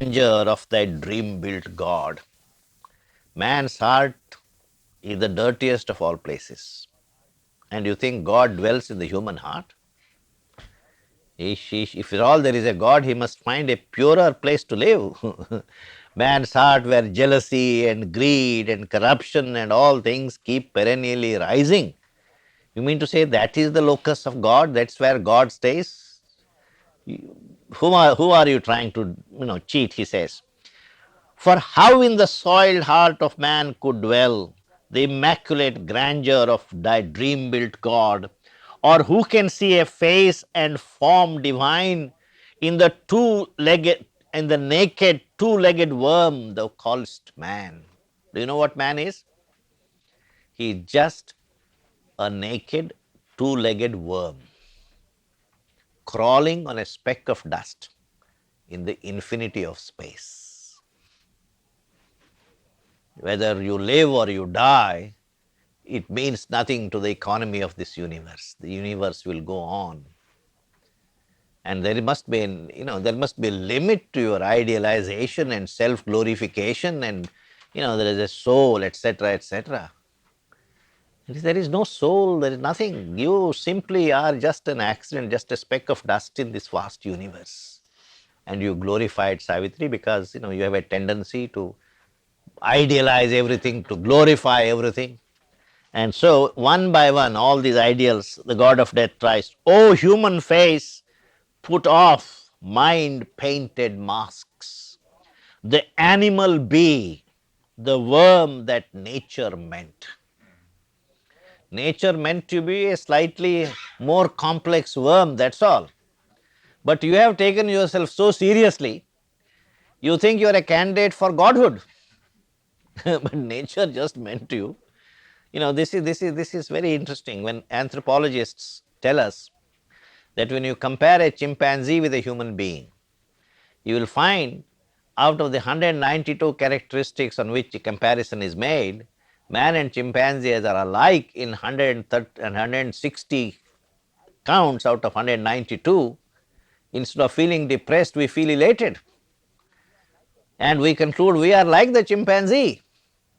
grandeur of that dream-built God. Man's heart is the dirtiest of all places. And you think God dwells in the human heart? If at all there is a God, he must find a purer place to live. Man's heart, where jealousy and greed and corruption and all things keep perennially rising. You mean to say that is the locus of God? That's where God stays? Who are you trying to cheat? He says. For how in the soiled heart of man could dwell the immaculate grandeur of thy dream built God? Or who can see a face and form divine in the in the naked two legged worm thou callest man? Do you know what man is? He is just a naked two legged worm crawling on a speck of dust in the infinity of space. Whether you live or you die, it means nothing to the economy of this universe. The universe will go on. And there must be there must be a limit to your idealization and self glorification, and there is a soul, etc., etc. There is no soul, there is nothing. You simply are just an accident, just a speck of dust in this vast universe. And you glorified Savitri because you have a tendency to idealize everything, to glorify everything. And so, one by one, all these ideals, the god of death tries, O human face, put off mind painted masks. The animal be the worm that nature meant. Nature meant to be a slightly more complex worm, that's all. But you have taken yourself so seriously, you think you are a candidate for godhood. But nature just meant you. This is very interesting when anthropologists tell us that when you compare a chimpanzee with a human being, you will find out of the 192 characteristics on which a comparison is made, man and chimpanzees are alike in 130 and 160 counts out of 192. Instead of feeling depressed, we feel elated. And we conclude we are like the chimpanzee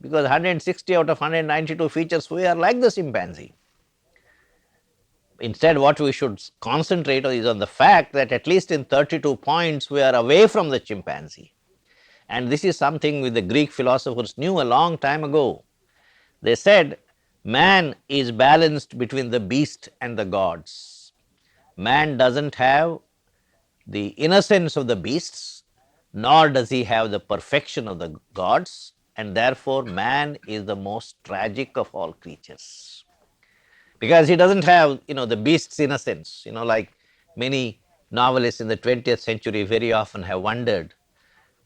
because 160 out of 192 features, we are like the chimpanzee. Instead, what we should concentrate on is on the fact that at least in 32 points we are away from the chimpanzee. And this is something which the Greek philosophers knew a long time ago. They said man is balanced between the beast and the gods. Man doesn't have the innocence of the beasts, nor does he have the perfection of the gods, and therefore man is the most tragic of all creatures. Because he doesn't have the beast's innocence. Like many novelists in the 20th century very often have wondered,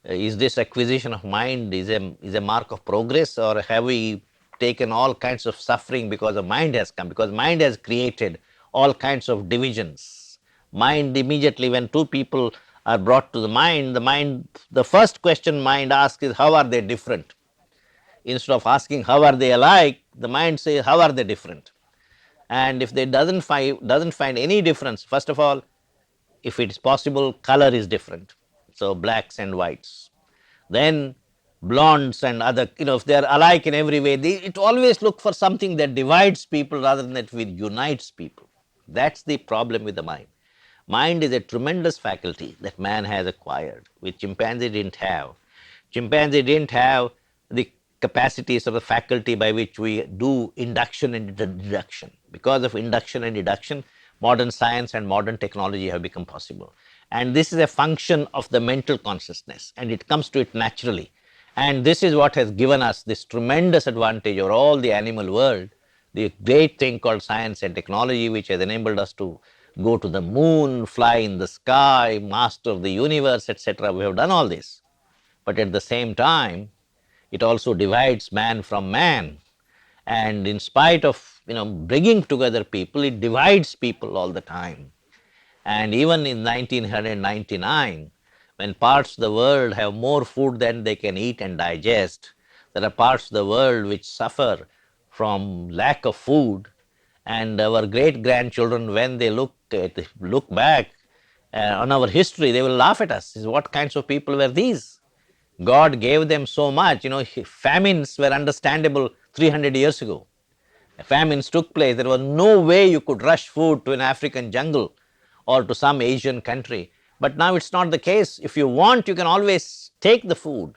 is this acquisition of mind is a mark of progress, or have we taken all kinds of suffering because the mind has come, because mind has created all kinds of divisions. Mind, immediately when two people are brought to the mind, the first question mind asks is how are they different. Instead of asking how are they alike, the mind says how are they different. And if they doesn't find any difference, first of all, if it is possible, color is different, so blacks and whites. Then blondes and other, if they are alike in every way, it always look for something that divides people rather than that which unites people. That's the problem with the mind. Mind is a tremendous faculty that man has acquired, which chimpanzee didn't have. Chimpanzee didn't have the capacities or the faculty by which we do induction and deduction. Because of induction and deduction, modern science and modern technology have become possible. And this is a function of the mental consciousness, and it comes to it naturally. And this is what has given us this tremendous advantage over all the animal world, the great thing called science and technology, which has enabled us to go to the moon, fly in the sky, master the universe, etc. We have done all this. But at the same time, it also divides man from man. And in spite of bringing together people, it divides people all the time. And even in 1999, when parts of the world have more food than they can eat and digest, there are parts of the world which suffer from lack of food. And our great grandchildren, when they look back on our history, they will laugh at us. What kinds of people were these? God gave them so much. Famines were understandable 300 years ago. Famines took place. There was no way you could rush food to an African jungle or to some Asian country. But now it's not the case. If you want, you can always take the food.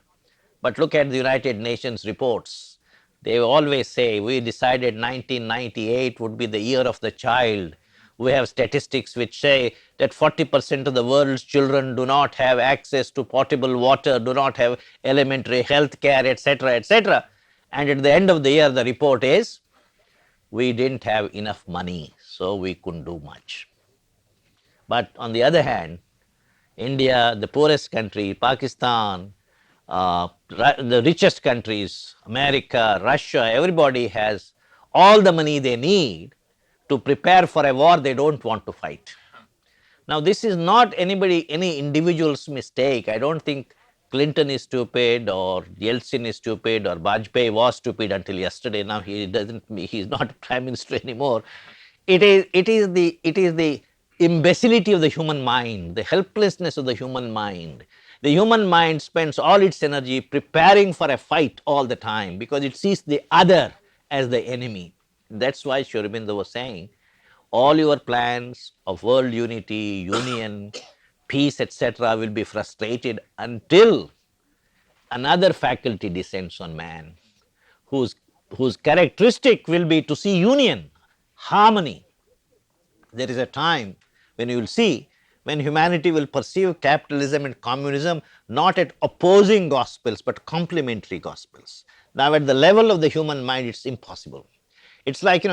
But look at the United Nations reports. They always say we decided 1998 would be the year of the child. We have statistics which say that 40% of the world's children do not have access to potable water, do not have elementary health care, etc., etc. And at the end of the year, the report is we didn't have enough money, so we couldn't do much. But on the other hand, India, the poorest country, Pakistan, the richest countries, America, Russia, everybody has all the money they need to prepare for a war they don't want to fight. Now, this is not any individual's mistake. I don't think Clinton is stupid or Yeltsin is stupid or Vajpayee was stupid until yesterday. Now he's not prime minister anymore. It is the imbecility of the human mind, the helplessness of the human mind. The human mind spends all its energy preparing for a fight all the time because it sees the other as the enemy. That's why Sri Aurobindo was saying all your plans of world unity, union, peace, etc., will be frustrated until another faculty descends on man, whose, whose characteristic will be to see union, harmony. There is a time when you will see when humanity will perceive capitalism and communism not at opposing gospels but complementary gospels. Now, at the level of the human mind, it's impossible. It's like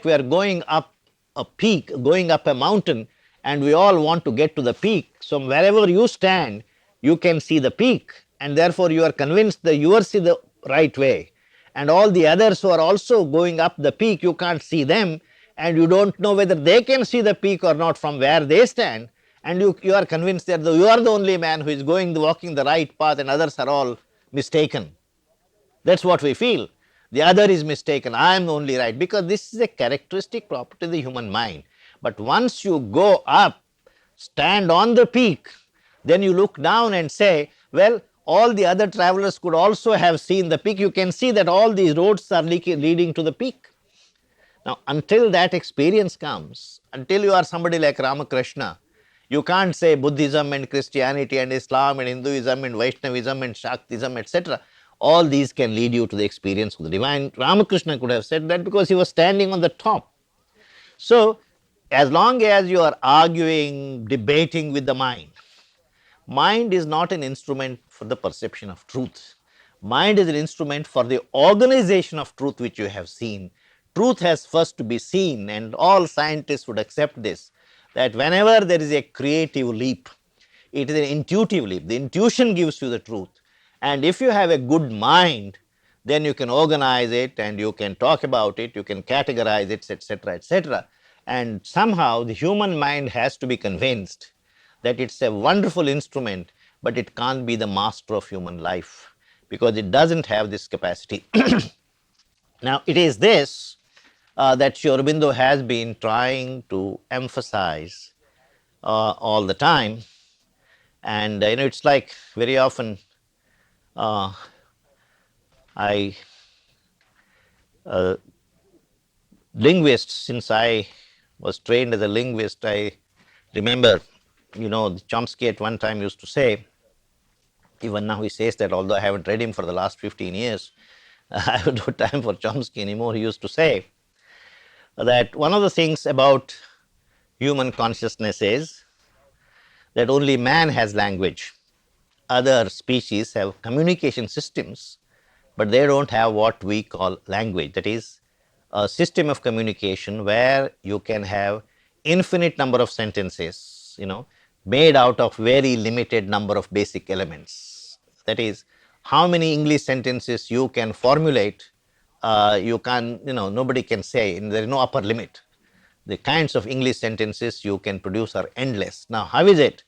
we are going up a peak, going up a mountain, and we all want to get to the peak. So wherever you stand, you can see the peak, and therefore you are convinced that you are see the right way. And all the others who are also going up the peak, you can't see them, and you don't know whether they can see the peak or not from where they stand. And you are convinced that you are the only man who is walking the right path, and others are all mistaken. That's what we feel. The other is mistaken. I am only right, because this is a characteristic property of the human mind. But once you go up, stand on the peak, then you look down and say, well, all the other travelers could also have seen the peak. You can see that all these roads are leading to the peak. Now, until that experience comes, until you are somebody like Ramakrishna, you can't say Buddhism and Christianity and Islam and Hinduism and Vaishnavism and Shaktism, etc. All these can lead you to the experience of the divine. Ramakrishna could have said that because he was standing on the top. So, as long as you are arguing, debating with the mind is not an instrument for the perception of truth. Mind is an instrument for the organization of truth which you have seen. Truth has first to be seen, and all scientists would accept this, that whenever there is a creative leap, it is an intuitive leap. The intuition gives you the truth. And if you have a good mind, then you can organize it and you can talk about it, you can categorize it, etc., etc. And somehow the human mind has to be convinced that it's a wonderful instrument, but it can't be the master of human life because it doesn't have this capacity. Now, it is this that Sri Aurobindo has been trying to emphasize all the time. And it's like very often I linguists, since I was trained as a linguist, I remember, Chomsky at one time used to say, even now he says that, although I haven't read him for the last 15 years, I have no time for Chomsky anymore. He used to say that one of the things about human consciousness is that only man has language. Other species have communication systems, but they don't have what we call language. That is a system of communication where you can have infinite number of sentences, made out of very limited number of basic elements. That is, how many English sentences you can formulate, you can, nobody can say, and there is no upper limit. The kinds of English sentences you can produce are endless. Now, how is it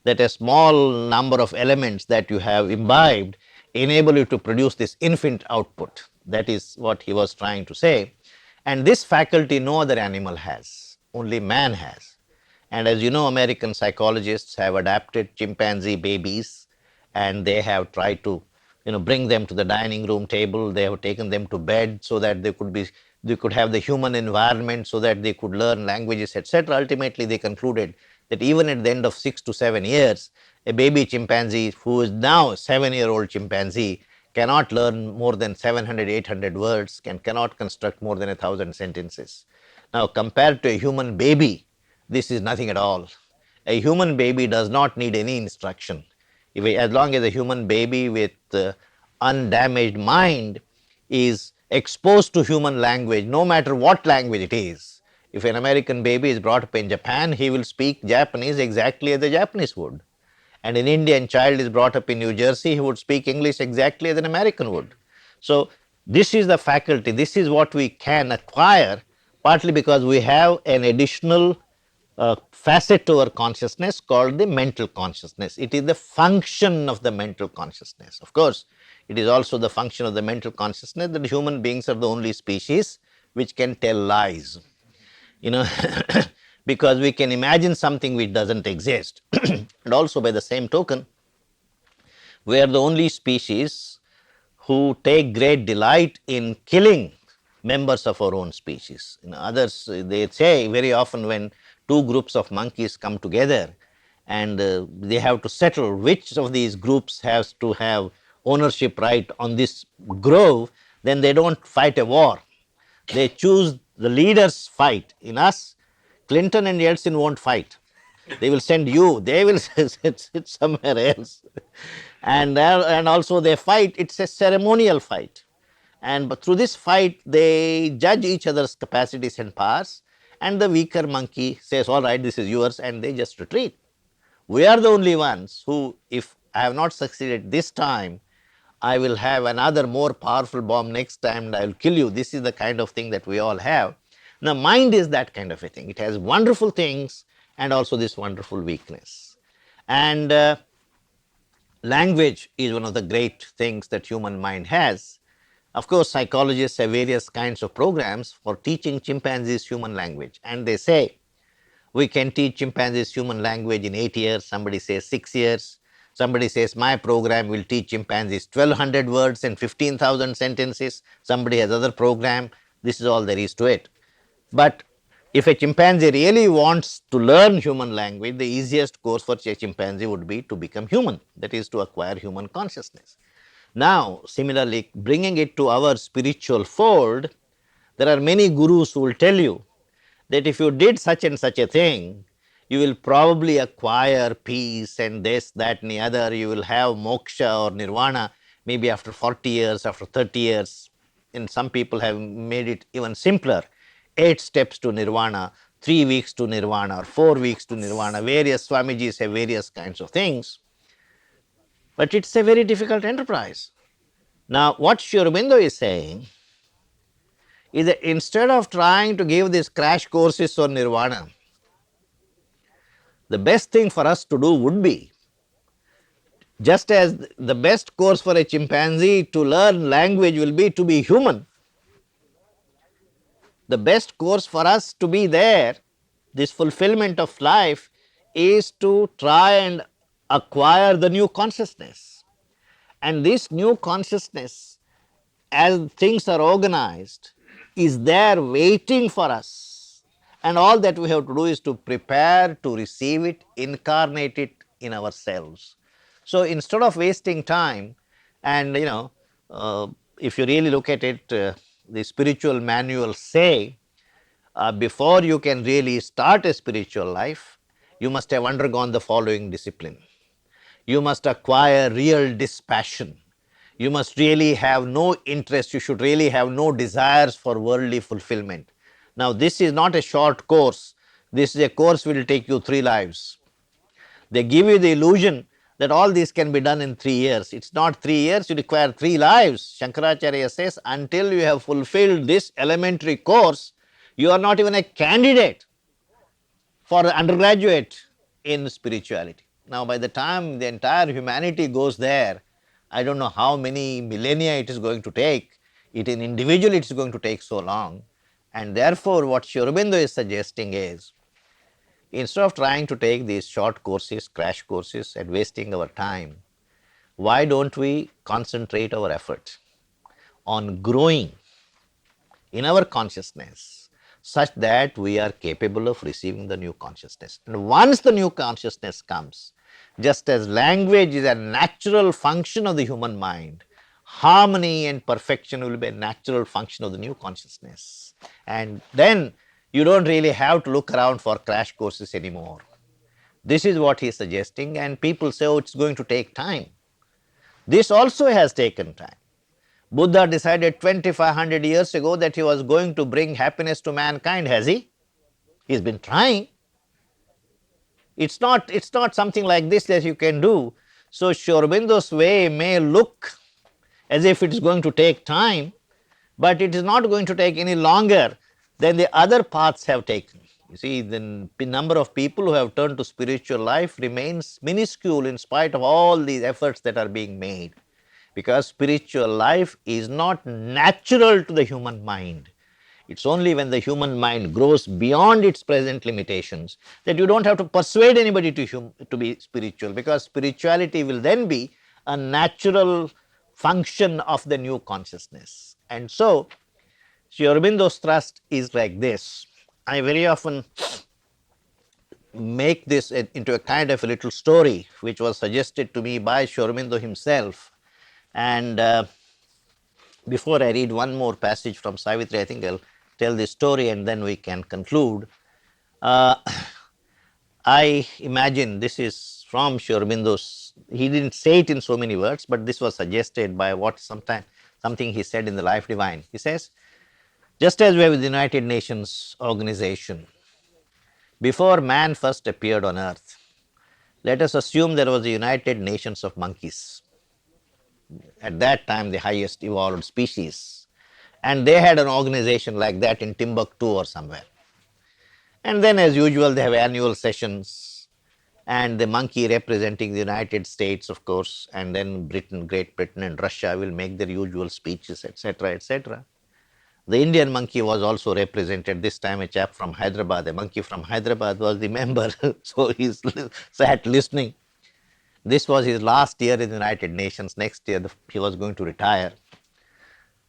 that a small number of elements that you have imbibed enable you to produce this infinite output? That is what he was trying to say. And this faculty no other animal has, only man has. And as you know, American psychologists have adapted chimpanzee babies, and they have tried to, bring them to the dining room table. They have taken them to bed so that they could have the human environment so that they could learn languages, etc. Ultimately, they concluded that even at the end of 6 to 7 years, a baby chimpanzee who is now a 7-year-old chimpanzee cannot learn more than 700, 800 words, cannot construct more than 1,000 sentences. Now, compared to a human baby, this is nothing at all. A human baby does not need any instruction. As long as a human baby with undamaged mind is exposed to human language, no matter what language it is. If an American baby is brought up in Japan, he will speak Japanese exactly as the Japanese would. And an Indian child is brought up in New Jersey, he would speak English exactly as an American would. So, this is the faculty, this is what we can acquire, partly because we have an additional facet to our consciousness called the mental consciousness. It is the function of the mental consciousness. Of course, it is also the function of the mental consciousness that human beings are the only species which can tell lies, you know, because we can imagine something which doesn't exist. And also, by the same token, we are the only species who take great delight in killing members of our own species. Others, they say very often when two groups of monkeys come together and they have to settle which of these groups has to have ownership right on this grove, then they don't fight a war. They choose the leaders fight. In us, Clinton and Yeltsin won't fight. They will send you, they will sit somewhere else. And also they fight, it's a ceremonial fight. And but through this fight, they judge each other's capacities and powers, and the weaker monkey says, all right, this is yours, and they just retreat. We are the only ones who, if I have not succeeded this time, I will have another more powerful bomb next time and I will kill you. This is the kind of thing that we all have. Now, mind is that kind of a thing. It has wonderful things and also this wonderful weakness. And language is one of the great things that human mind has. Of course, psychologists have various kinds of programs for teaching chimpanzees human language, and they say we can teach chimpanzees human language in 8 years, somebody says 6 years, somebody says my program will teach chimpanzees 1200 words and 15,000 sentences, somebody has other program. This is all there is to it. But if a chimpanzee really wants to learn human language, the easiest course for a chimpanzee would be to become human, that is to acquire human consciousness. Now, similarly, bringing it to our spiritual fold, there are many gurus who will tell you that if you did such and such a thing, you will probably acquire peace and this, that, and the other. You will have moksha or nirvana maybe after 40 years, after 30 years. And some people have made it even simpler 8 steps to nirvana, 3 weeks to nirvana, or 4 weeks to nirvana. Various Swamijis have various kinds of things. But it's a very difficult enterprise. Now, what Sri Aurobindo is saying is that instead of trying to give these crash courses on nirvana, the best thing for us to do would be, just as the best course for a chimpanzee to learn language will be to be human, the best course for us to be there, this fulfillment of life, is to try and acquire the new consciousness. And this new consciousness, as things are organized, is there waiting for us. And all that we have to do is to prepare to receive it, incarnate it in ourselves. So instead of wasting time, and if you really look at it, the spiritual manuals say before you can really start a spiritual life, you must have undergone the following discipline. You must acquire real dispassion. You must really have no interest, you should really have no desires for worldly fulfillment. Now, this is not a short course, this is a course which will take you 3 lives. They give you the illusion that all this can be done in 3 years. It's not 3 years, you require 3 lives. Shankaracharya says, until you have fulfilled this elementary course, you are not even a candidate for undergraduate in spirituality. Now, by the time the entire humanity goes there, I don't know how many millennia it is going to take. It in individual it is going to take so long. And therefore, what Sri Aurobindo is suggesting is, Instead of trying to take these short courses, crash courses, and wasting our time, why don't we concentrate our efforts on growing in our consciousness such that we are capable of receiving the new consciousness. And once the new consciousness comes, just as language is a natural function of the human mind, harmony and perfection will be a natural function of the new consciousness. And then you don't really have to look around for crash courses anymore. This is what he is suggesting, and people say, oh, it's going to take time. This also has taken time. Buddha decided 2500 years ago that he was going to bring happiness to mankind, has he? He's been trying. It's not something like this that you can do. So Sri Aurobindo's way may look as if it is going to take time, but it is not going to take any longer than the other paths have taken. You see, the number of people who have turned to spiritual life remains minuscule in spite of all these efforts that are being made, because spiritual life is not natural to the human mind. It's only when the human mind grows beyond its present limitations that you don't have to persuade anybody to be spiritual, because spirituality will then be a natural function of the new consciousness. And so, Sri Aurobindo's thrust is like this. I very often make this into a kind of a little story which was suggested to me by Sri Aurobindo himself. And before I read one more passage from Savitri, I think I'll tell this story and then we can conclude. Uh, I imagine this is from Sri Aurobindo's, he didn't say it in so many words, but this was suggested by something he said in the Life Divine. He says, just as we have the United Nations organization, before man first appeared on earth, let us assume there was a United Nations of monkeys. At that time, the highest evolved species. And they had an organization like that in Timbuktu or somewhere. And then, as usual, they have annual sessions, and the monkey representing the United States, of course, and then Britain, Great Britain, and Russia will make their usual speeches, etc., etc. The Indian monkey was also represented, this time a chap from Hyderabad, a monkey from Hyderabad was the member, so he sat listening. This was his last year in the United Nations. Next year, he was going to retire.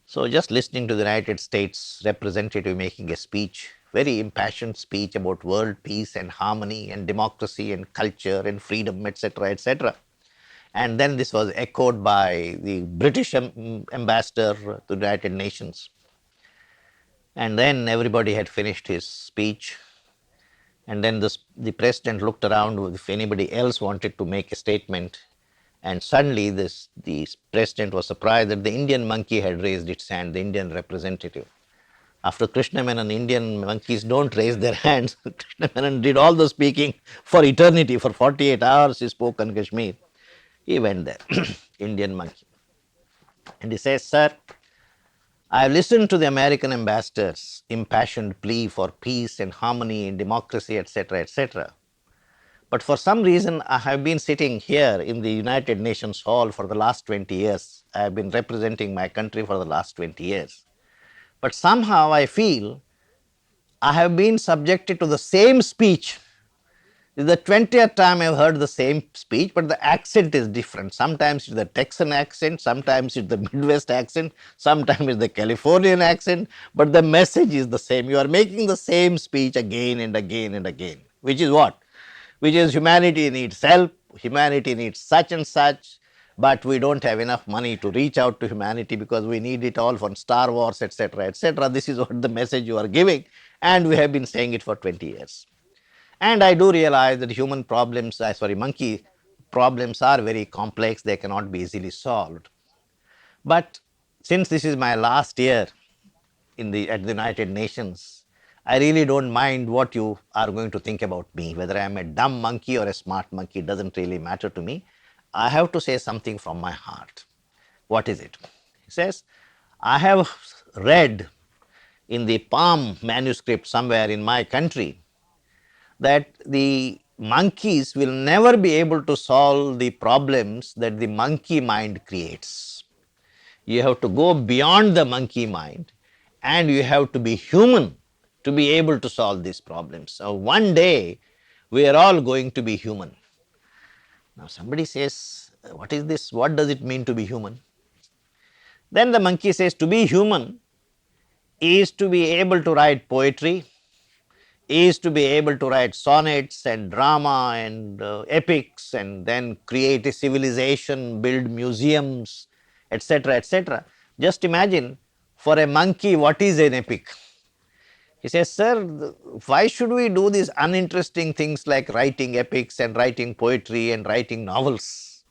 So, just listening to the United States representative making a speech, very impassioned speech about world peace and harmony and democracy and culture and freedom, etc., etc. And then this was echoed by the British ambassador to the United Nations. And then everybody had finished his speech. And then the president looked around if anybody else wanted to make a statement. And suddenly the president was surprised that the Indian monkey had raised its hand, the Indian representative. After Krishna Menon, Indian monkeys don't raise their hands. Krishna Menon did all the speaking for eternity. For 48 hours he spoke on Kashmir. He went there, Indian monkey. And he says, sir, I have listened to the American ambassador's impassioned plea for peace and harmony and democracy, etc., etc. But for some reason, I have been sitting here in the United Nations Hall for the last 20 years. I have been representing my country for the last 20 years. But somehow I feel I have been subjected to the same speech. This is the 20th time I have heard the same speech, but the accent is different. Sometimes it's the Texan accent, sometimes it's the Midwest accent, sometimes it's the Californian accent, but the message is the same. You are making the same speech again and again and again, which is what? Which is humanity needs help, humanity needs such and such, but we don't have enough money to reach out to humanity because we need it all for Star Wars, etc., etc. This is what the message you are giving, and we have been saying it for 20 years. And I do realize that human problems, monkey problems are very complex, they cannot be easily solved. But since this is my last year at the United Nations, I really don't mind what you are going to think about me. Whether I am a dumb monkey or a smart monkey doesn't really matter to me. I have to say something from my heart. What is it? He says, I have read in the Palm manuscript somewhere in my country that the monkeys will never be able to solve the problems that the monkey mind creates. You have to go beyond the monkey mind and you have to be human to be able to solve these problems. So one day we are all going to be human. Now somebody says, what is this? What does it mean to be human? Then the monkey says, to be human is to be able to write poetry, is to be able to write sonnets and drama and epics, and then create a civilization, build museums, etc., etc. Just imagine, for a monkey, what is an epic? He says, sir, why should we do these uninteresting things like writing epics and writing poetry and writing novels?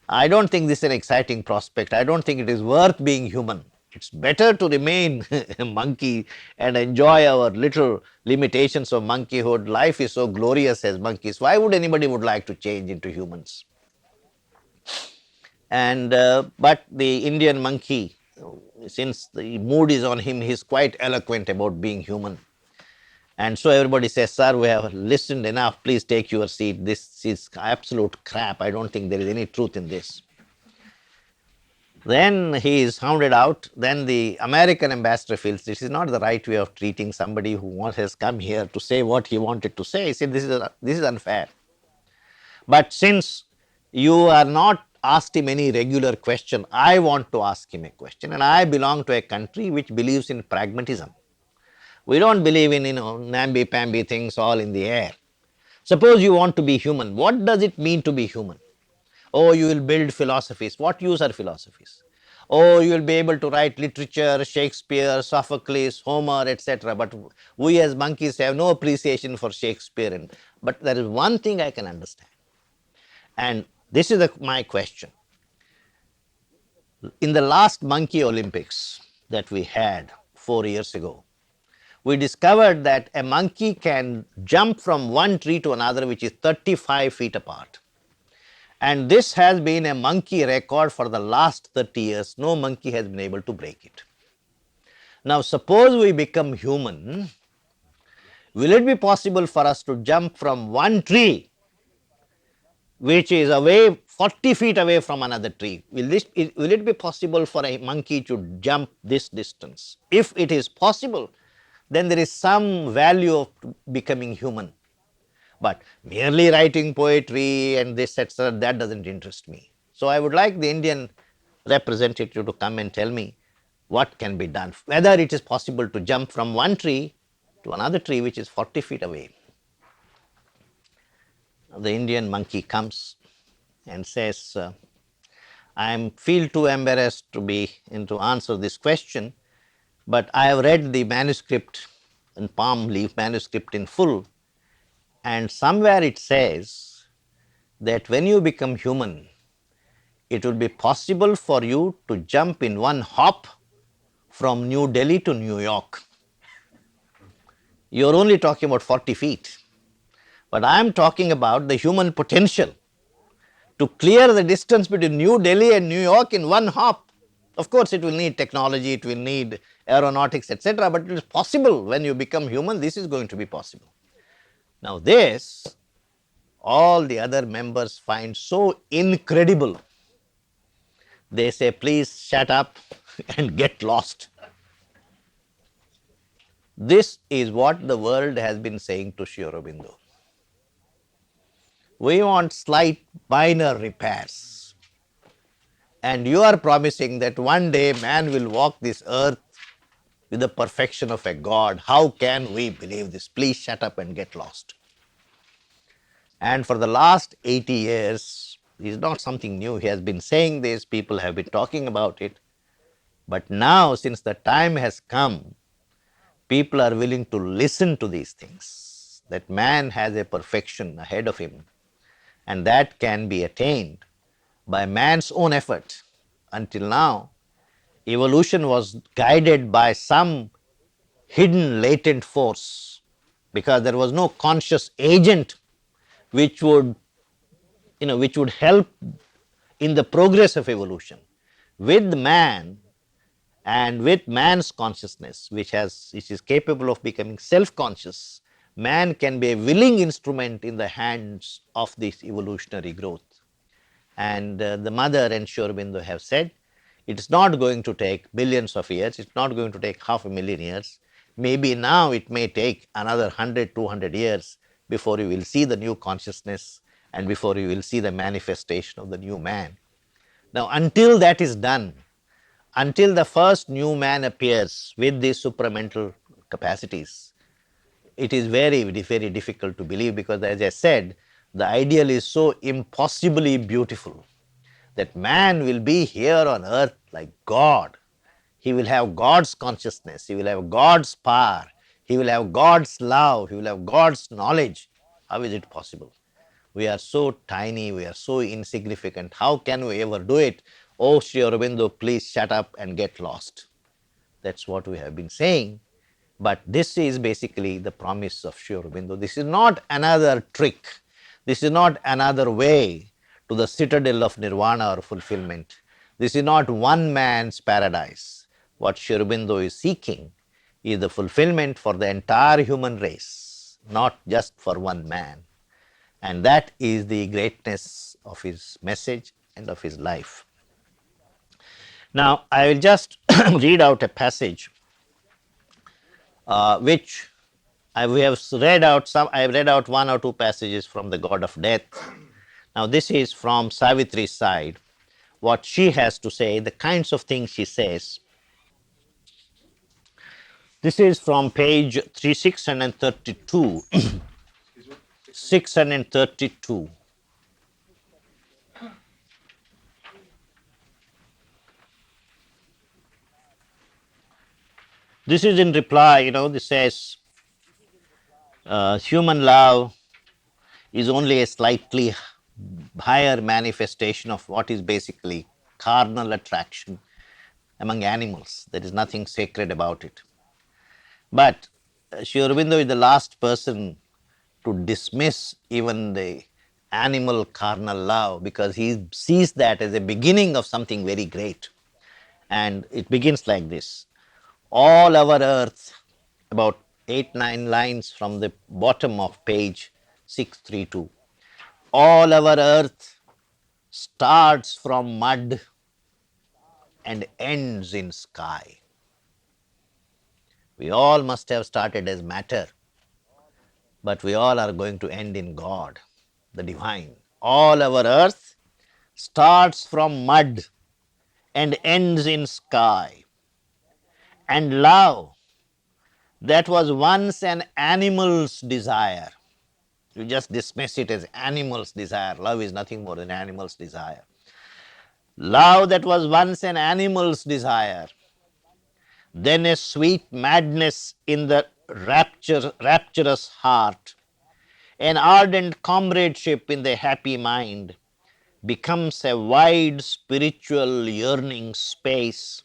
I don't think this is an exciting prospect. I don't think it is worth being human. It's better to remain a monkey and enjoy our little limitations of monkeyhood. Life is so glorious as monkeys. Why would anybody would like to change into humans? And but the Indian monkey, since the mood is on him, he's quite eloquent about being human. And so everybody says, sir, we have listened enough. Please take your seat. This is absolute crap. I don't think there is any truth in this. Then he is hounded out. Then the American ambassador feels this is not the right way of treating somebody who has come here to say what he wanted to say. He said, this is unfair. But since you are not asked him any regular question, I want to ask him a question. And I belong to a country which believes in pragmatism. We don't believe in, namby-pamby things all in the air. Suppose you want to be human. What does it mean to be human? Oh, you will build philosophies. What use are philosophies? Oh, you will be able to write literature, Shakespeare, Sophocles, Homer, etc. But we as monkeys have no appreciation for Shakespeare. But there is one thing I can understand. And this is my question. In the last Monkey Olympics that we had 4 years ago, we discovered that a monkey can jump from one tree to another which is 35 feet apart. And this has been a monkey record for the last 30 years. No monkey has been able to break it. Now, suppose we become human, will it be possible for us to jump from one tree which is away 40 feet away from another tree? Will it be possible for a monkey to jump this distance? If it is possible, then there is some value of becoming human. But merely writing poetry and this, etc., that doesn't interest me. So I would like the Indian representative to come and tell me what can be done, whether it is possible to jump from one tree to another tree which is 40 feet away. The Indian monkey comes and says, I feel too embarrassed to answer this question, but I have read the manuscript and palm leaf manuscript in full, and somewhere it says that when you become human, it will be possible for you to jump in one hop from New Delhi to New York. You are only talking about 40 feet, but I am talking about the human potential to clear the distance between New Delhi and New York in one hop. Of course, it will need technology, it will need aeronautics, etc., but it is possible. When you become human, this is going to be possible. Now, this all the other members find so incredible. They say, please shut up and get lost. This is what the world has been saying to Sri Aurobindo. We want slight minor repairs. And you are promising that one day man will walk this earth with the perfection of a God. How can we believe this? Please shut up and get lost. And for the last 80 years, this is not something new. He has been saying this, people have been talking about it. But now, since the time has come, people are willing to listen to these things, that man has a perfection ahead of him, and that can be attained by man's own effort. Until now, evolution was guided by some hidden latent force, because there was no conscious agent which would help in the progress of evolution. With man and with man's consciousness, which is capable of becoming self-conscious, man can be a willing instrument in the hands of this evolutionary growth. And the mother and Sri Aurobindo have said, it's not going to take billions of years, it's not going to take 500,000 years. Maybe now it may take another 100, 200 years before you will see the new consciousness and before you will see the manifestation of the new man. Now, until that is done, until the first new man appears with these supramental capacities, it is very, very difficult to believe, because, as I said, the ideal is so impossibly beautiful that man will be here on earth like God. He will have God's consciousness, he will have God's power, he will have God's love, he will have God's knowledge. How is it possible? We are so tiny, we are so insignificant. How can we ever do it? Oh, Sri Aurobindo, please shut up and get lost. That's what we have been saying. But this is basically the promise of Sri Aurobindo. This is not another trick. This is not another way to the citadel of nirvana or fulfillment. This is not one man's paradise. What Sri Aurobindo is seeking is the fulfillment for the entire human race, not just for one man. And that is the greatness of his message and of his life. Now, I will just read out a passage which we have read out some. I have read out one or two passages from the God of Death. Now, this is from Savitri's side, what she has to say, the kinds of things she says. This is from page 632. 632. This is in reply, this says, human love is only a slightly higher manifestation of what is basically carnal attraction among animals. There is nothing sacred about it. But Sri Aurobindo is the last person to dismiss even the animal carnal love, because he sees that as a beginning of something very great. And it begins like this: all our earth, about 8-9 lines from the bottom of page 632, all our earth starts from mud and ends in sky. We all must have started as matter, but we all are going to end in God, the divine. All our earth starts from mud and ends in sky. And love, that was once an animal's desire. You just dismiss it as animal's desire. Love is nothing more than animal's desire. Love that was once an animal's desire, then a sweet madness in the rapturous heart, an ardent comradeship in the happy mind, becomes a wide spiritual yearning space.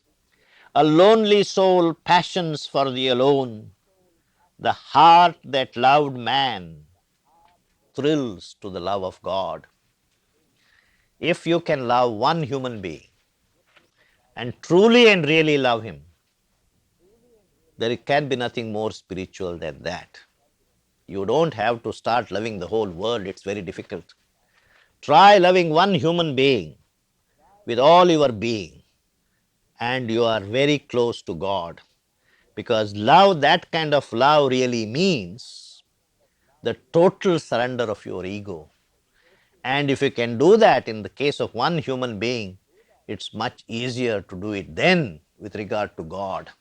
A lonely soul passions for the alone. The heart that loved man thrills to the love of God. If you can love one human being and truly and really love him, there can be nothing more spiritual than that. You don't have to start loving the whole world, it's very difficult. Try loving one human being with all your being, and you are very close to God. Because love, that kind of love, really means the total surrender of your ego. And if you can do that in the case of one human being, it's much easier to do it then with regard to God.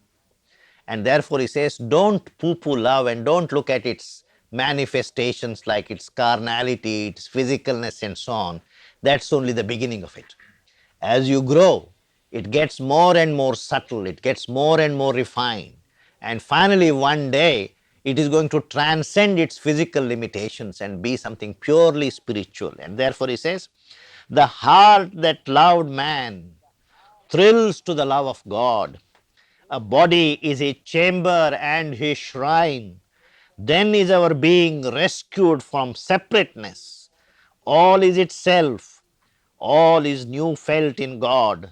And therefore, he says, don't poo-poo love and don't look at its manifestations like its carnality, its physicalness, and so on. That's only the beginning of it. As you grow, it gets more and more subtle, it gets more and more refined. And finally, one day, it is going to transcend its physical limitations and be something purely spiritual. And therefore, he says, the heart that loved man thrills to the love of God. A body is a chamber and his shrine. Then is our being rescued from separateness. All is itself, all is new felt in God.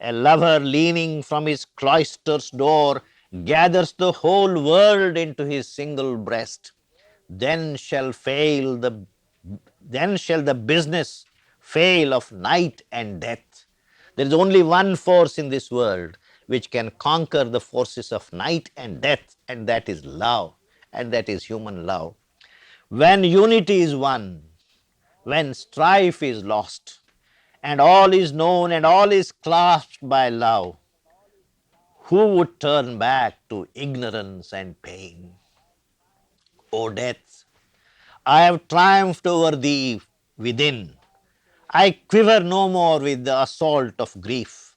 A lover leaning from his cloister's door gathers the whole world into his single breast. Then shall fail the then shall the business fail of night and death. There is only one force in this world which can conquer the forces of night and death, and that is love, and that is human love. When unity is won, when strife is lost, and all is known and all is clasped by love, who would turn back to ignorance and pain? O death, I have triumphed over thee within. I quiver no more with the assault of grief.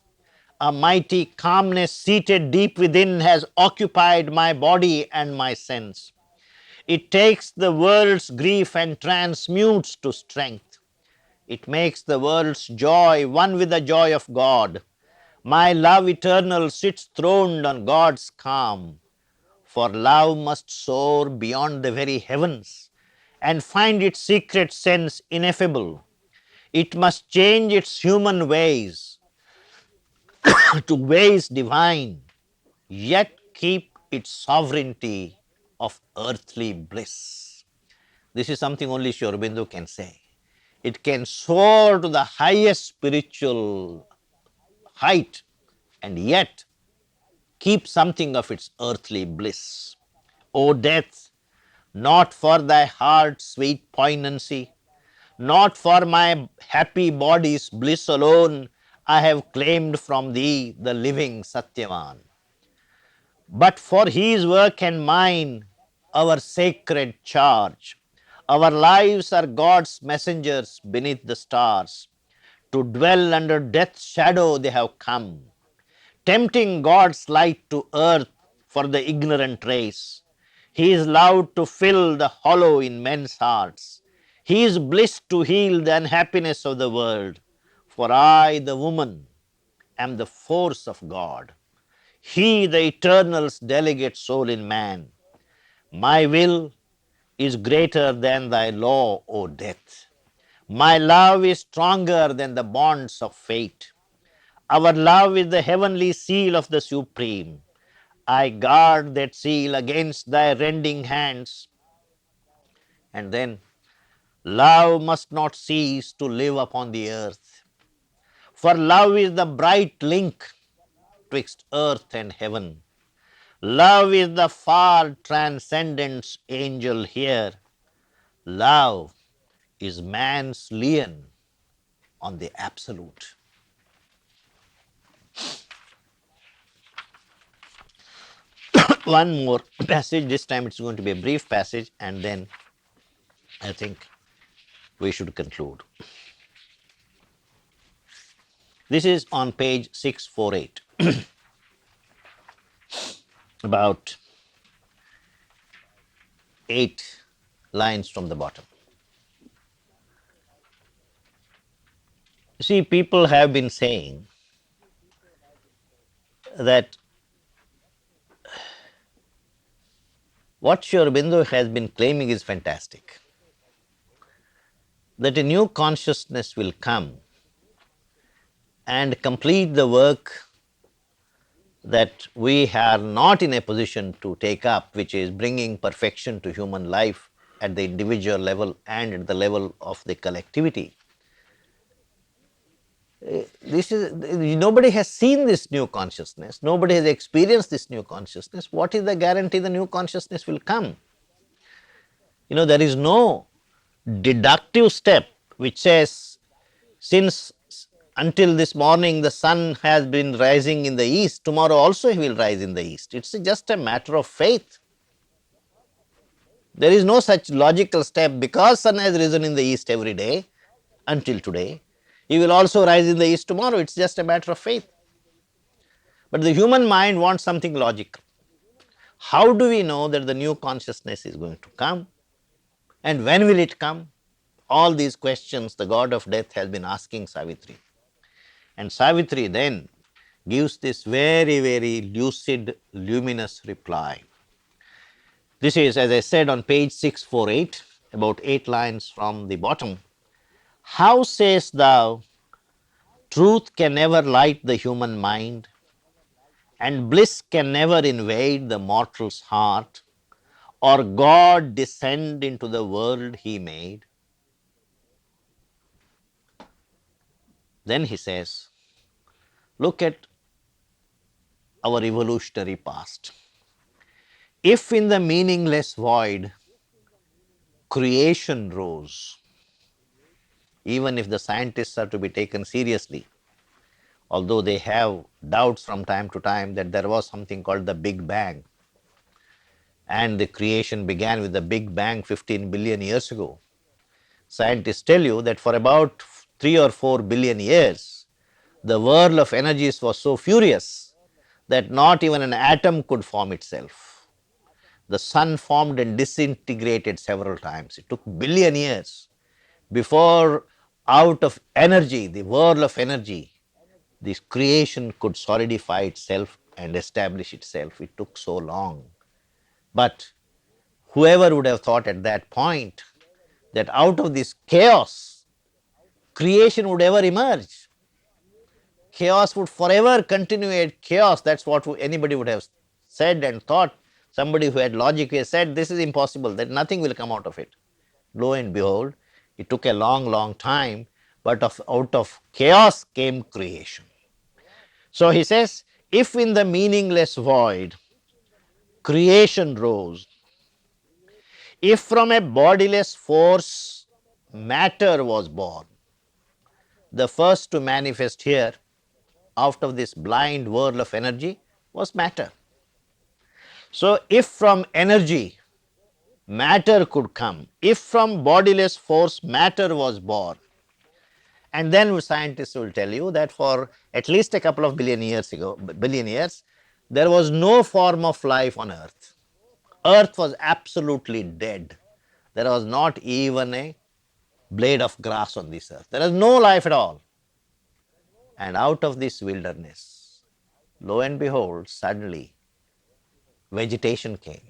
A mighty calmness seated deep within has occupied my body and my sense. It takes the world's grief and transmutes to strength. It makes the world's joy one with the joy of God. My love eternal sits throned on God's calm. For love must soar beyond the very heavens and find its secret sense ineffable. It must change its human ways to ways divine, yet keep its sovereignty of earthly bliss. This is something only Sri Aurobindo can say. It can soar to the highest spiritual height and yet keep something of its earthly bliss. O death, not for thy heart's sweet poignancy, not for my happy body's bliss alone, I have claimed from thee the living Satyavan, but for his work and mine, our sacred charge. Our lives are God's messengers beneath the stars. To dwell under death's shadow they have come, tempting God's light to earth for the ignorant race. He is loud to fill the hollow in men's hearts. He is bliss to heal the unhappiness of the world. For I, the woman, am the force of God. He, the eternal's delegate soul in man. My will is greater than thy law, O death. My love is stronger than the bonds of fate. Our love is the heavenly seal of the Supreme. I guard that seal against thy rending hands. And then, love must not cease to live upon the earth. For love is the bright link twixt earth and heaven. Love is the far transcendent angel here. Love is man's lien on the absolute. One more passage, this time it's going to be a brief passage, and then I think we should conclude. This is on page 648, about 8 lines from the bottom. See, people have been saying that what Sri Aurobindo has been claiming is fantastic, that a new consciousness will come and complete the work that we are not in a position to take up, which is bringing perfection to human life at the individual level and at the level of the collectivity. This is, nobody has seen this new consciousness, nobody has experienced this new consciousness. What is the guarantee the new consciousness will come? There is no deductive step which says, since until this morning the sun has been rising in the east, tomorrow also he will rise in the east. It's just a matter of faith. There is no such logical step, because sun has risen in the east every day until today, he will also rise in the east tomorrow. It's just a matter of faith. But the human mind wants something logical. How do we know that the new consciousness is going to come? And when will it come? All these questions the god of death has been asking Savitri. And Savitri then gives this very, very lucid, luminous reply. This is, as I said, on page 648, about 8 lines from the bottom. How sayest thou, truth can never light the human mind, and bliss can never invade the mortal's heart, or God descend into the world he made? Then he says, look at our evolutionary past. If in the meaningless void creation rose. Even if the scientists are to be taken seriously, although they have doubts from time to time that there was something called the Big Bang, and the creation began with the Big Bang 15 billion years ago. Scientists tell you that for about 3 or 4 billion years, the whirl of energies was so furious that not even an atom could form itself. The sun formed and disintegrated several times. It took billion years before, out of energy, the whirl of energy, this creation could solidify itself and establish itself. It took so long. But whoever would have thought at that point that out of this chaos, creation would ever emerge? Chaos would forever continue at chaos. That's what anybody would have said and thought. Somebody who had logic has said this is impossible, that nothing will come out of it. Lo and behold, it took a long, long time, but out of chaos came creation. So he says, if in the meaningless void creation rose, if from a bodiless force matter was born, the first to manifest here out of this blind whirl of energy was matter. So, if from energy matter could come, if from bodiless force matter was born, and then scientists will tell you that for at least a couple of billion years, there was no form of life on earth. Earth was absolutely dead. There was not even a blade of grass on this earth. There is no life at all. And out of this wilderness, lo and behold, suddenly vegetation came,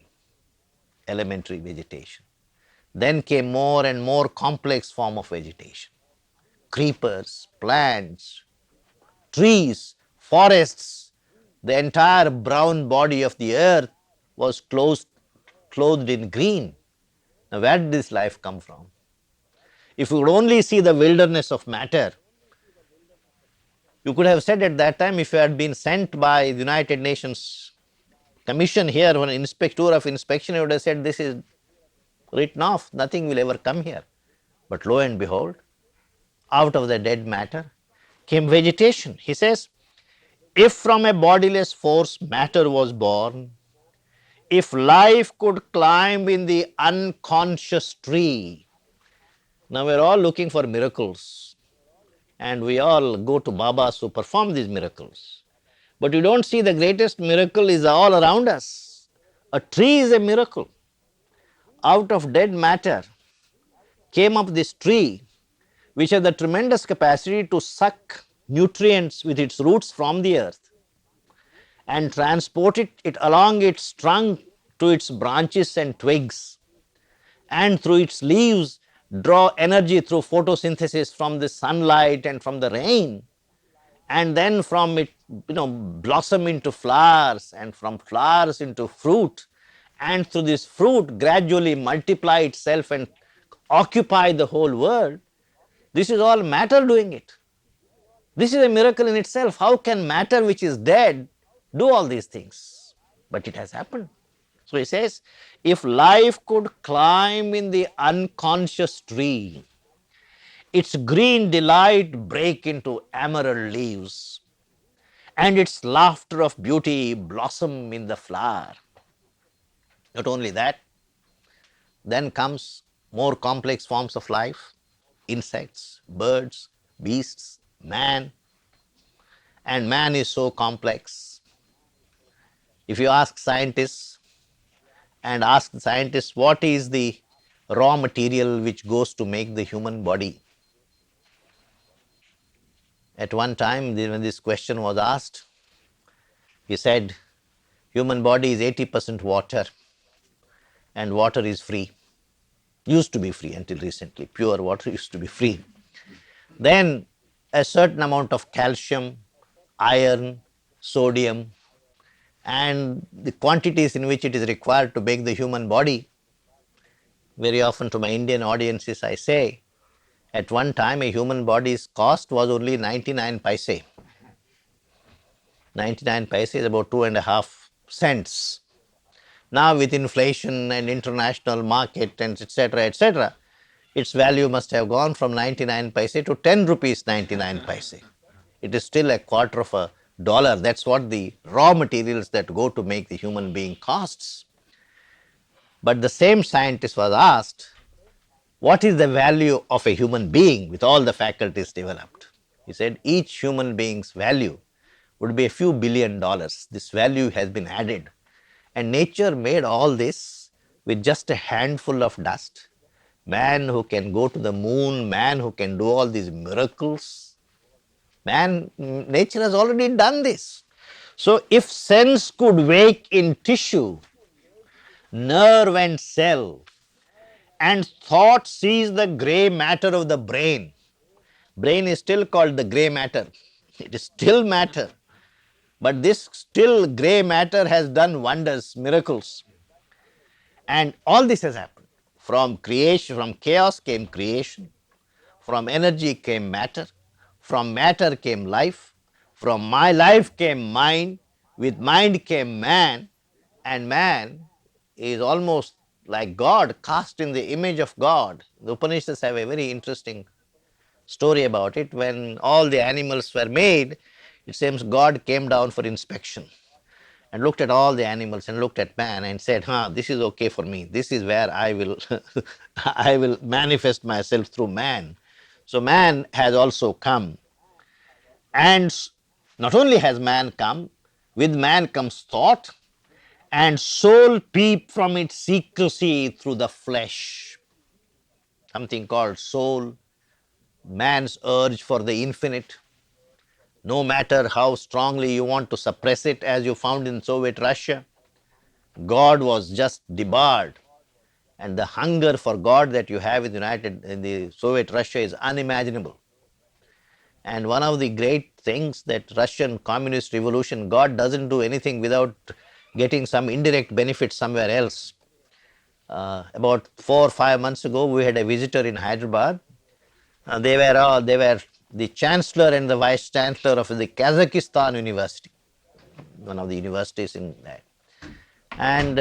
elementary vegetation. Then came more and more complex form of vegetation. Creepers, plants, trees, forests, the entire brown body of the earth was clothed in green. Now, where did this life come from? If you would only see the wilderness of matter, you could have said at that time, if you had been sent by the United Nations Commission here for an tour of inspection, you would have said this is written off, nothing will ever come here. But lo and behold, out of the dead matter came vegetation. He says, if from a bodiless force matter was born, if life could climb in the unconscious tree. Now we are all looking for miracles, and we all go to Babas who perform these miracles. But you don't see the greatest miracle is all around us. A tree is a miracle. Out of dead matter came up this tree, which has the tremendous capacity to suck nutrients with its roots from the earth and transport it along its trunk to its branches and twigs, and through its leaves draw energy through photosynthesis from the sunlight and from the rain, and then from it blossom into flowers, and from flowers into fruit, and through this fruit gradually multiply itself and occupy the whole world. This is all matter doing it. This is a miracle in itself. How can matter which is dead do all these things? But it has happened. So he says, if life could climb in the unconscious tree, its green delight break into emerald leaves, and its laughter of beauty blossom in the flower. Not only that, then comes more complex forms of life, insects, birds, beasts, man, and man is so complex. If you ask scientists what is the raw material which goes to make the human body, at one time when this question was asked, he said human body is 80% water, and water is free. Used to be free until recently. Pure water used to be free. Then a certain amount of calcium, iron, sodium, and the quantities in which it is required to make the human body. Very often to my Indian audiences I say, at one time a human body's cost was only 99 paise. 99 paise is about 2.5 cents. Now with inflation and international market and etc., its value must have gone from 99 paise to 10 rupees 99 paise. It is still a quarter of a dollar. That's what the raw materials that go to make the human being costs. But the same scientist was asked, what is the value of a human being with all the faculties developed? He said, each human being's value would be a few $1 billion. This value has been added. And nature made all this with just a handful of dust. Man who can go to the moon, man who can do all these miracles. Nature has already done this. So if sense could wake in tissue, nerve and cell, and thought sees the grey matter of the brain, brain is still called the grey matter. It is still matter. But this still grey matter has done wonders, miracles. And all this has happened. From creation, from chaos came creation. From energy came matter. From matter came life. From my life came mind. With mind came man. And man is almost like God, cast in the image of God. The Upanishads have a very interesting story about it. When all the animals were made, it seems God came down for inspection and looked at all the animals and looked at man and said, this is okay for me. This is where I will I will manifest myself through man. So man has also come. And not only has man come, with man comes thought, and soul peep from its secrecy through the flesh. Something called soul, man's urge for the infinite. No matter how strongly you want to suppress it, as you found in Soviet Russia, God was just debarred, and the hunger for God that you have in the Soviet Russia is unimaginable. And one of the great things that Russian communist revolution, God doesn't do anything without getting some indirect benefit somewhere else. About 4 or 5 months ago, we had a visitor in Hyderabad. They were the chancellor and the vice chancellor of the Kazakhstan University, one of the universities in that. And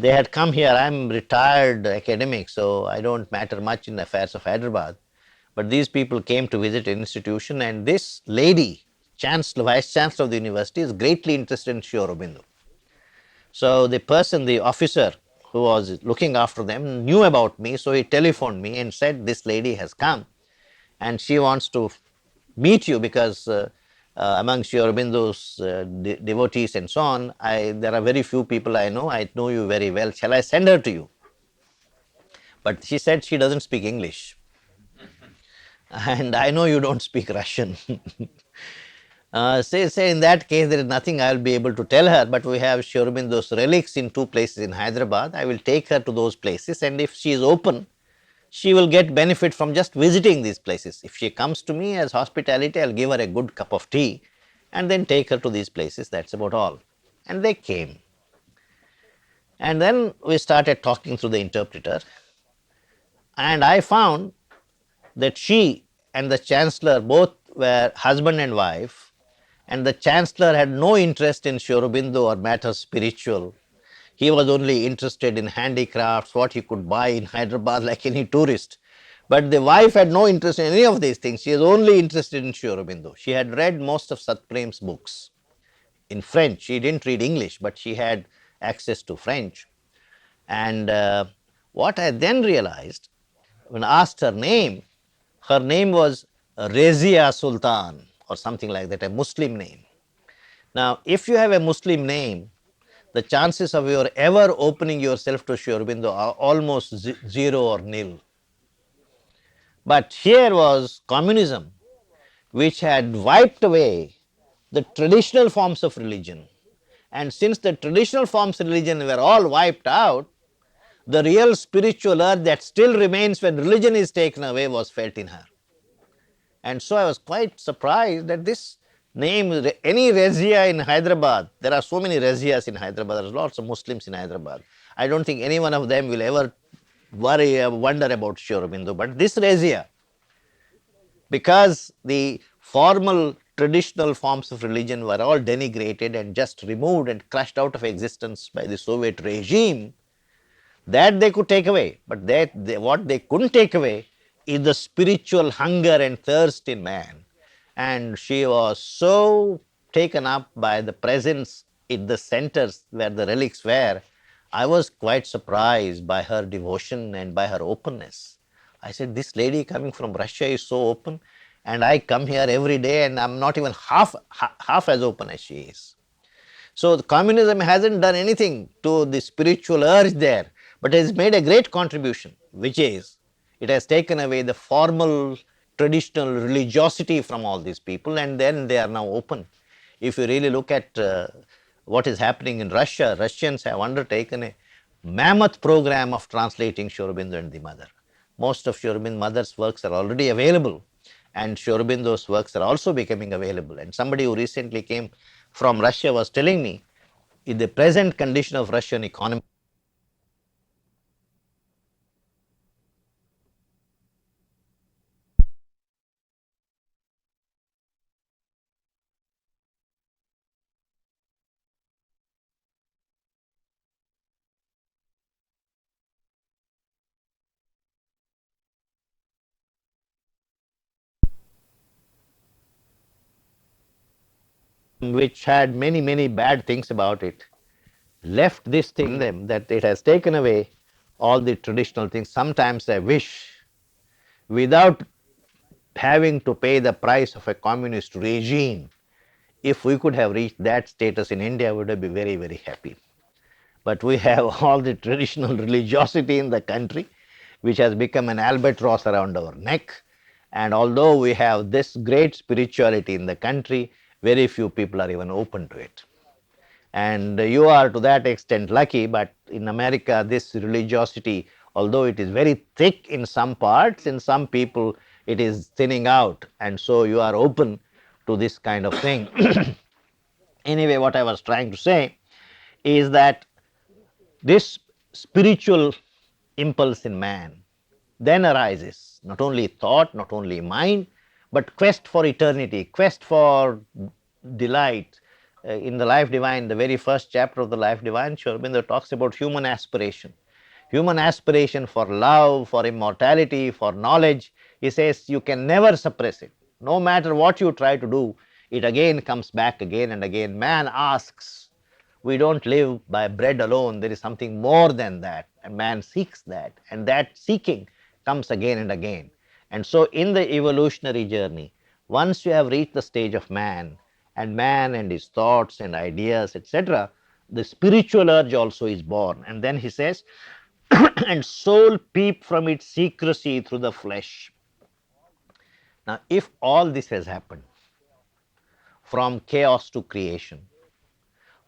they had come here. I'm retired academic, so I don't matter much in the affairs of Hyderabad. But these people came to visit an institution, and this lady, chancellor, vice chancellor of the university, is greatly interested in Sri Aurobindo. So the person, the officer who was looking after them, knew about me, so he telephoned me and said, this lady has come and she wants to meet you because among Sri Aurobindo's devotees and so on, there are very few people I know you very well, shall I send her to you? But she said she doesn't speak English. And I know you don't speak Russian. Say in that case there is nothing I will be able to tell her, but we have Sri Aurobindo's relics in 2 places in Hyderabad. I will take her to those places, and if she is open, she will get benefit from just visiting these places. If she comes to me as hospitality, I will give her a good cup of tea and then take her to these places. That's about all. And they came. And then we started talking through the interpreter, and I found that she and the chancellor both were husband and wife, and the chancellor had no interest in Sri Aurobindo or matters spiritual. He was only interested in handicrafts, what he could buy in Hyderabad like any tourist. But the wife had no interest in any of these things. She was only interested in Sri Aurobindo. She had read most of Satprem's books in French. She didn't read English, but she had access to French. And what I then realized, when I asked her name was Razia Sultan or something like that, a Muslim name. Now, if you have a Muslim name, the chances of your ever opening yourself to Sri Aurobindo are almost zero or nil. But here was communism, which had wiped away the traditional forms of religion. And since the traditional forms of religion were all wiped out, the real spiritual urge that still remains when religion is taken away was felt in her. And so I was quite surprised that this name, any Razia in Hyderabad, there are so many Razias in Hyderabad, there are lots of Muslims in Hyderabad. I don't think any one of them will ever wonder about Sri Aurobindo. But this Razia, because the formal traditional forms of religion were all denigrated and just removed and crushed out of existence by the Soviet regime, that they could take away. But what they couldn't take away is the spiritual hunger and thirst in man. And she was so taken up by the presence in the centers where the relics were. I was quite surprised by her devotion and by her openness. I said, this lady coming from Russia is so open, and I come here every day and I'm not even half as open as she is. So the communism hasn't done anything to the spiritual urge there, but has made a great contribution, which is it has taken away the formal traditional religiosity from all these people, and then they are now open. If you really look at what is happening in Russia, Russians have undertaken a mammoth program of translating Sri Aurobindo and the Mother. Most of Sri Aurobindo Mother's works are already available, and Sri Aurobindo's works are also becoming available. And somebody who recently came from Russia was telling me, in the present condition of Russian economy, which had many bad things about it, left this thing in them that it has taken away all the traditional things. Sometimes I wish, without having to pay the price of a communist regime, if we could have reached that status in India, we would be very happy. But we have all the traditional religiosity in the country, which has become an albatross around our neck. And although we have this great spirituality in the country, very few people are even open to it. And you are to that extent lucky, but in America, this religiosity, although it is very thick in some parts, in some people it is thinning out, and so you are open to this kind of thing. Anyway, what I was trying to say is that this spiritual impulse in man then arises, not only thought, not only mind, but quest for eternity, quest for delight. In the Life Divine, the very first chapter of the Life Divine, Sri Aurobindo talks about human aspiration for love, for immortality, for knowledge. He says you can never suppress it. No matter what you try to do, it again comes back again and again. Man asks, we don't live by bread alone, there is something more than that, and man seeks that, and that seeking comes again and again. And so, in the evolutionary journey, once you have reached the stage of man and his thoughts and ideas, etc., the spiritual urge also is born. And then he says, and soul peep from its secrecy through the flesh. Now, if all this has happened from chaos to creation,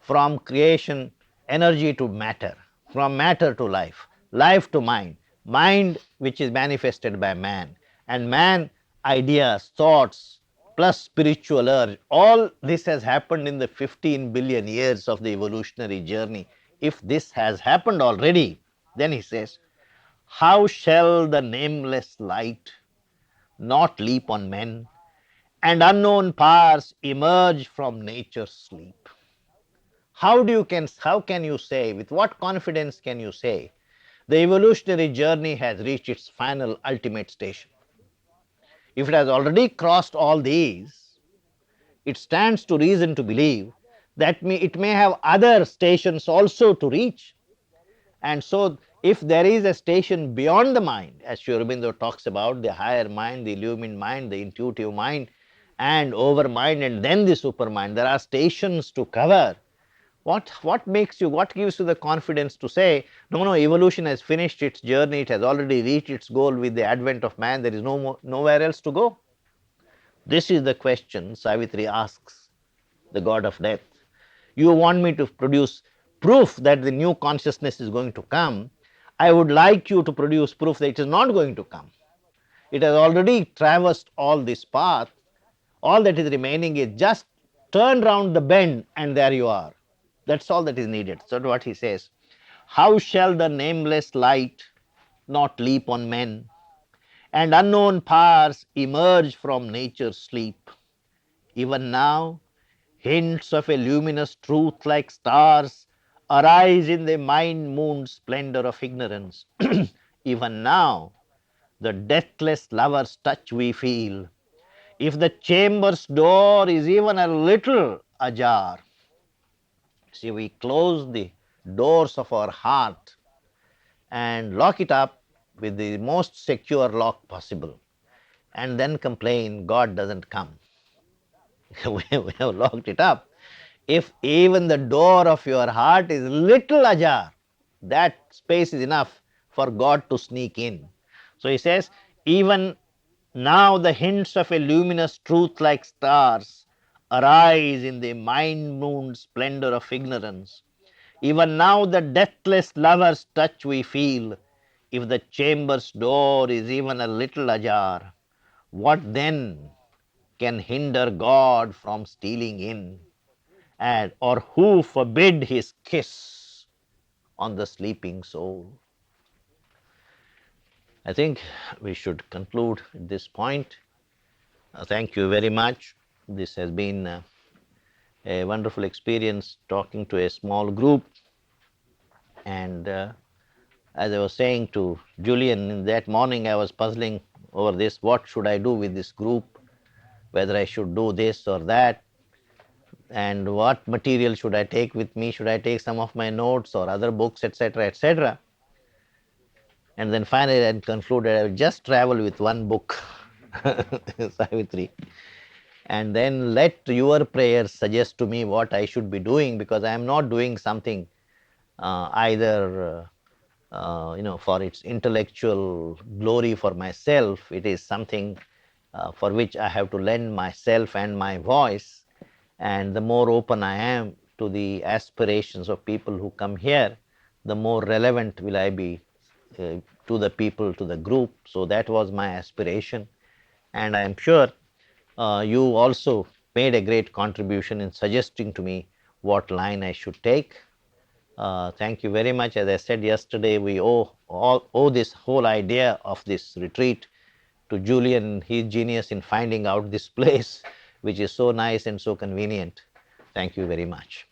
from creation energy to matter, from matter to life, life to mind, mind which is manifested by man, and man ideas, thoughts, plus spiritual urge. All this has happened in the 15 billion years of the evolutionary journey. If this has happened already, then he says, how shall the nameless light not leap on men, and unknown powers emerge from nature's sleep? How can you say, with what confidence can you say the evolutionary journey has reached its final ultimate station? If it has already crossed all these, it stands to reason to believe that it may have other stations also to reach. And so, if there is a station beyond the mind, as Sri Aurobindo talks about, the higher mind, the illumined mind, the intuitive mind, and over mind, and then the supermind, there are stations to cover. What makes you, what gives you the confidence to say, no, evolution has finished its journey, it has already reached its goal with the advent of man, there is nowhere else to go? This is the question Savitri asks the god of death. You want me to produce proof that the new consciousness is going to come. I would like you to produce proof that it is not going to come. It has already traversed all this path. All that is remaining is just turn round the bend and there you are. That's all that is needed. So, what he says, how shall the nameless light not leap on men, and unknown powers emerge from nature's sleep? Even now, hints of a luminous truth like stars arise in the mind moon splendor of ignorance. Even now, the deathless lover's touch we feel. If the chamber's door is even a little ajar, see, we close the doors of our heart and lock it up with the most secure lock possible, and then complain God doesn't come. We have locked it up. If even the door of your heart is little ajar, that space is enough for God to sneak in. So he says, even now the hints of a luminous truth like stars arise in the mind moon splendor of ignorance. Even now the deathless lover's touch we feel. If the chamber's door is even a little ajar, what then can hinder God from stealing in? And or who forbid his kiss on the sleeping soul? I think we should conclude at this point. Thank you very much. This has been a wonderful experience talking to a small group. And as I was saying to Julian in that morning, I was puzzling over this. What should I do with this group? Whether I should do this or that, and what material should I take with me? Should I take some of my notes or other books, etc., etc.? And then finally, I concluded I will just travel with one book, Savitri, and then let your prayers suggest to me what I should be doing, because I am not doing something either for its intellectual glory for myself. It is something for which I have to lend myself and my voice. And the more open I am to the aspirations of people who come here, the more relevant will I be to the people, to the group. So that was my aspiration. And I am sure you also made a great contribution in suggesting to me what line I should take. Thank you very much. As I said yesterday, we owe this whole idea of this retreat to Julian, his genius in finding out this place, which is so nice and so convenient. Thank you very much.